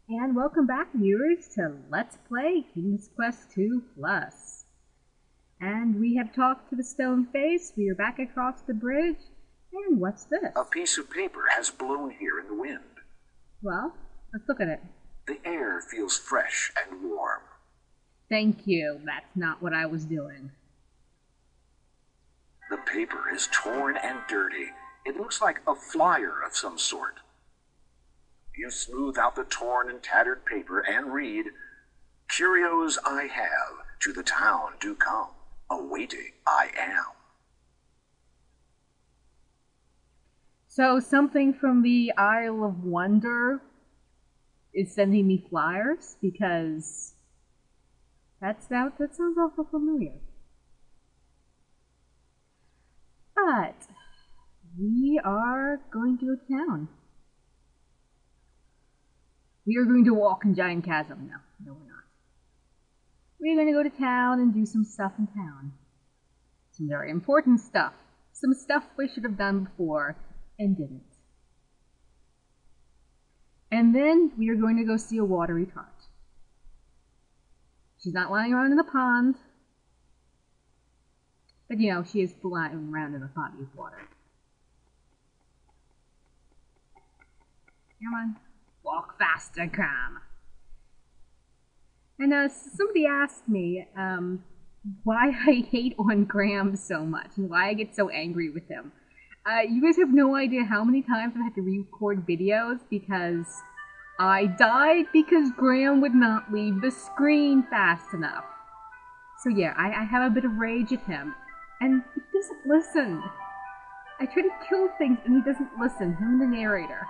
And welcome back, viewers, to Let's Play King's Quest II Plus. And we have talked to the stone face, we are back across the bridge, and what's this? A piece of paper has blown here in the wind. Well, let's look at it. The air feels fresh and warm. Thank you, that's not what I was doing. The paper is torn and dirty. It looks like a flyer of some sort. You smooth out the torn and tattered paper and read, "Curios I have, to the town do come, awaiting I am." So something from the Isle of Wonder is sending me flyers? Because that sounds awful familiar. But we are going to go to town. We are going to walk in Giant Chasm. No, we're not. We're going to go to town and do some stuff in town. Some very important stuff. Some stuff we should have done before and didn't. And then we are going to go see a watery tart. She's not lying around in the pond. But you know, she is lying around in a body of water. Come on. Walk faster, come. And somebody asked me why I hate on Graham so much and why I get so angry with him. You guys have no idea how many times I've had to re-record videos because I died because Graham would not leave the screen fast enough. So yeah, I have a bit of rage at him. And he doesn't listen. I try to kill things and he doesn't listen. Him and the narrator.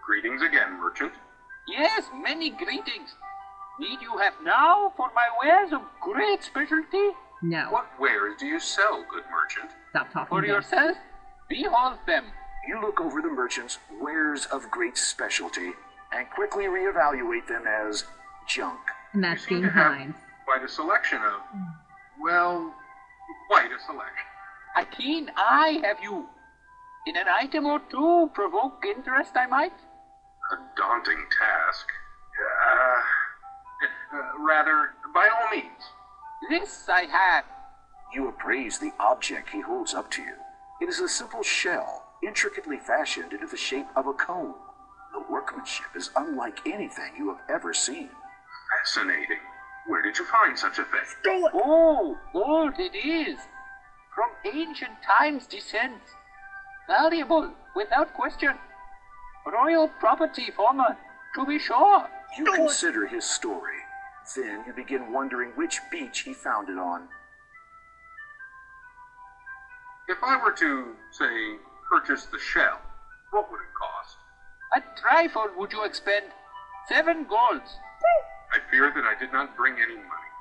Greetings again, merchant. Yes, many greetings. Need you have now for my wares of great specialty? No. What wares do you sell, good merchant? Stop talking For to me. yourself, behold them. You look over the merchant's wares of great specialty and quickly reevaluate them as junk. And that's You seem being to have kind. quite a selection of, well, quite a selection. A keen eye have you. In an item or two provoke interest, I might. A daunting task. Rather, by all means. This I have. You appraise the object he holds up to you. It is a simple shell, intricately fashioned into the shape of a cone. The workmanship is unlike anything you have ever seen. Fascinating. Where did you find such a thing? Oh, old it is. From ancient times descends. Valuable, without question. Royal property, former, to be sure. You consider his story. Then you begin wondering which beach he found it on. If I were to, say, purchase the shell, what would it cost? A trifle would you expend? 7 golds. I fear that I did not bring any money.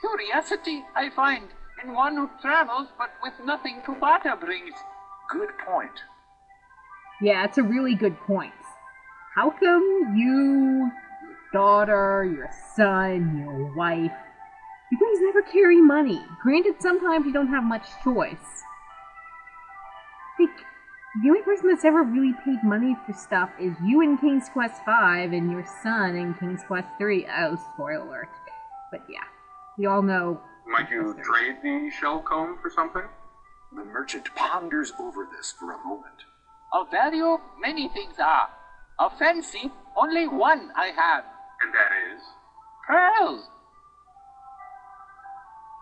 Curiosity, I find, in one who travels but with nothing to barter brings. Good point. Yeah, it's a really good point. How come you, your daughter, your son, your wife, you guys never carry money? Granted, sometimes you don't have much choice. Like, the only person that's ever really paid money for stuff is you in King's Quest V and your son in King's Quest III. Oh, spoiler alert. But yeah, we all know. Might you trade the shell comb for something? The merchant ponders over this for a moment. Of value, many things are. Of fancy, only one I have. And that is? Pearls.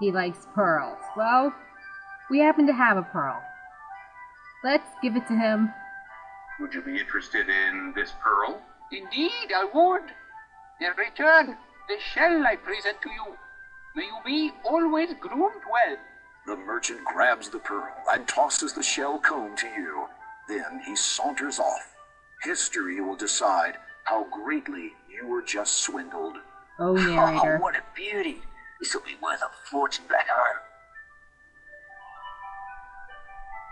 He likes pearls. Well, we happen to have a pearl. Let's give it to him. Would you be interested in this pearl? Indeed, I would. In return, the shell I present to you. May you be always groomed well. The merchant grabs the pearl and tosses the shell comb to you. Then he saunters off. History will decide how greatly you were just swindled. Oh, narrator. Oh, what a beauty! This will be worth a fortune back home.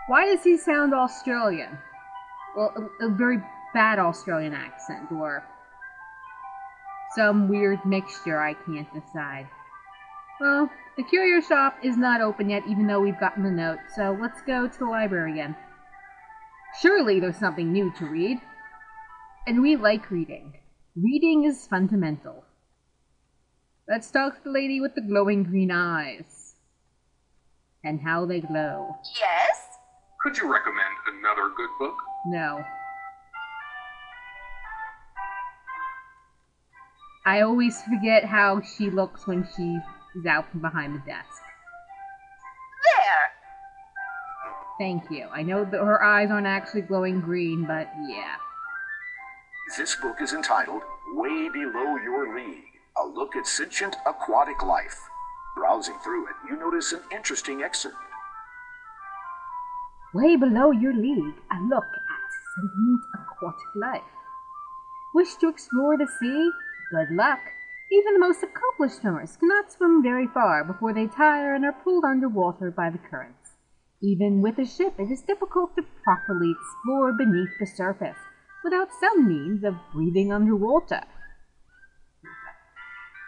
Why does he sound Australian? Well, a very bad Australian accent, or some weird mixture I can't decide. Well, the curio shop is not open yet, even though we've gotten the note, so let's go to the library again. Surely there's something new to read. And we like reading. Reading is fundamental. Let's talk to the lady with the glowing green eyes. And how they glow. Yes? Could you recommend another good book? No. I always forget how she looks when she's out from behind the desk. There! Thank you. I know that her eyes aren't actually glowing green, but yeah. This book is entitled Way Below Your League, a look at sentient aquatic life. Browsing through it, you notice an interesting excerpt. Way below your league, a look at sentient aquatic life. Wish to explore the sea? Good luck. Even the most accomplished swimmers cannot swim very far before they tire and are pulled underwater by the currents. Even with a ship, it is difficult to properly explore beneath the surface without some means of breathing underwater.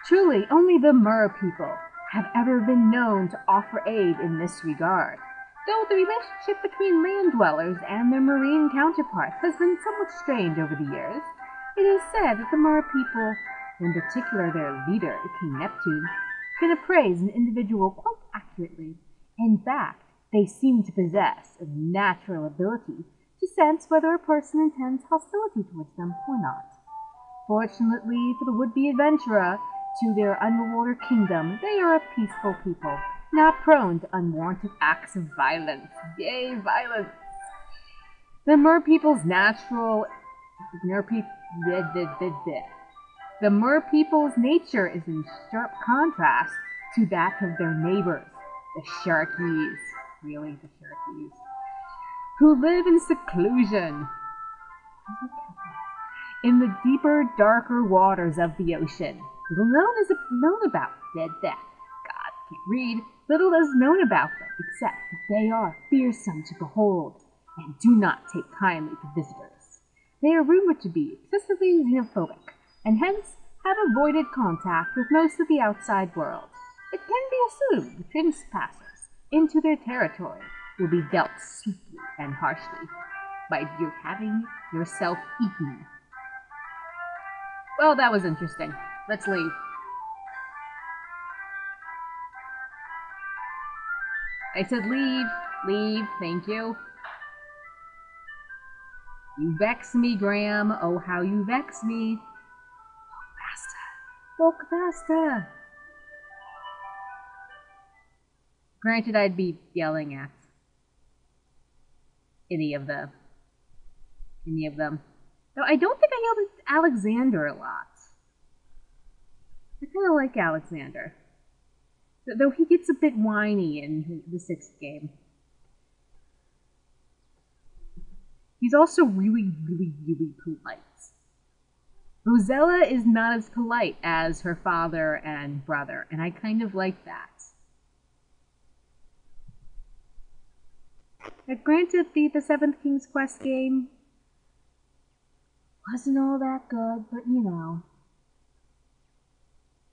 Truly, only the mer people have ever been known to offer aid in this regard, though the relationship between land dwellers and their marine counterparts has been somewhat strained over the years. It is said that the mer people, in particular their leader, King Neptune, can appraise an individual quite accurately. In fact, they seem to possess a natural ability to sense whether a person intends hostility towards them or not. Fortunately for the would-be adventurer to their underwater kingdom, they are a peaceful people, not prone to unwarranted acts of violence. Yay, violence! The mer people's The mer people's nature is in sharp contrast to that of their neighbors, the Sharkies. Really, the Sharkies. Who live in seclusion in the deeper, darker waters of the ocean. Little is known about them. God, can't read. Little is known about them, except that they are fearsome to behold and do not take kindly to visitors. They are rumored to be excessively xenophobic, and hence have avoided contact with most of the outside world. It can be assumed the trespassers into their territory will be dealt swiftly and harshly by you having yourself eaten. Well, that was interesting. Let's leave. I said leave. Leave. Thank you. You vex me, Graham. Oh, how you vex me. Walk faster. Granted, I'd be yelling at any of them. Though I don't think I yelled at Alexander a lot. I kind of like Alexander. Though he gets a bit whiny in the 6th game. He's also really, really, really polite. Rosella is not as polite as her father and brother, and I kind of like that. Now, granted, the 7th King's Quest game wasn't all that good, but you know.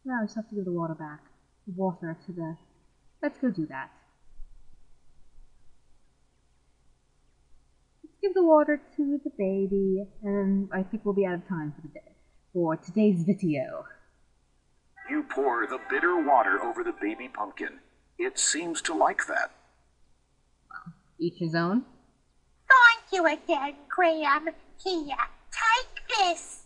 Now I just have to give the water back. The water to the... Let's go do that. Let's give the water to the baby, and I think we'll be out of time for the day. For today's video. You pour the bitter water over the baby pumpkin. It seems to like that. Well, each his own. Thank you again, Graham. Here, take this.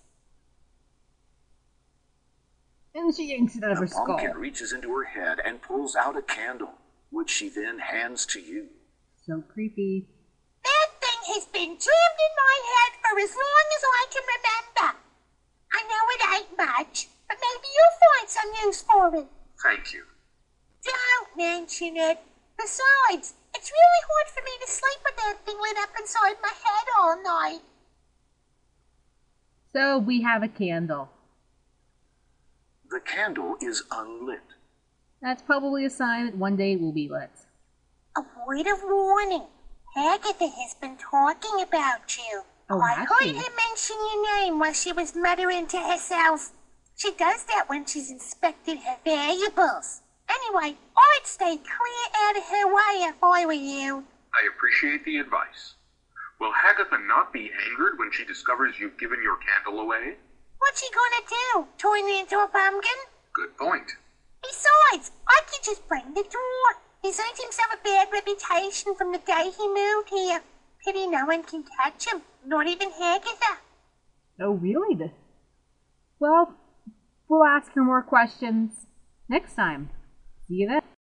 And she yanks it out of her The skull. pumpkin reaches into her head and pulls out a candle, which she then hands to you. So creepy. That thing has been jammed in my head for as long as I can remember. I know it ain't much, but maybe you'll find some use for it. Thank you. Don't mention it. Besides, it's really hard for me to sleep with that thing lit up inside my head all night. So we have a candle. The candle is unlit. That's probably a sign that one day it will be lit. A word of warning. Agatha has been talking about you. Oh, I has heard she? her mention your name while she was muttering to herself. She does that when she's inspected her valuables. Anyway, I'd stay clear out of her way if I were you. I appreciate the advice. Will Hagatha not be angered when she discovers you've given your candle away? What's he gonna do? Turn me into a pumpkin? Good point. Besides, I could just bring the drawer. He's earned himself a bad reputation from the day he moved here. Pity no one can catch him, not even Hagatha. Oh, really? Well, we'll ask her more questions next time. See you then.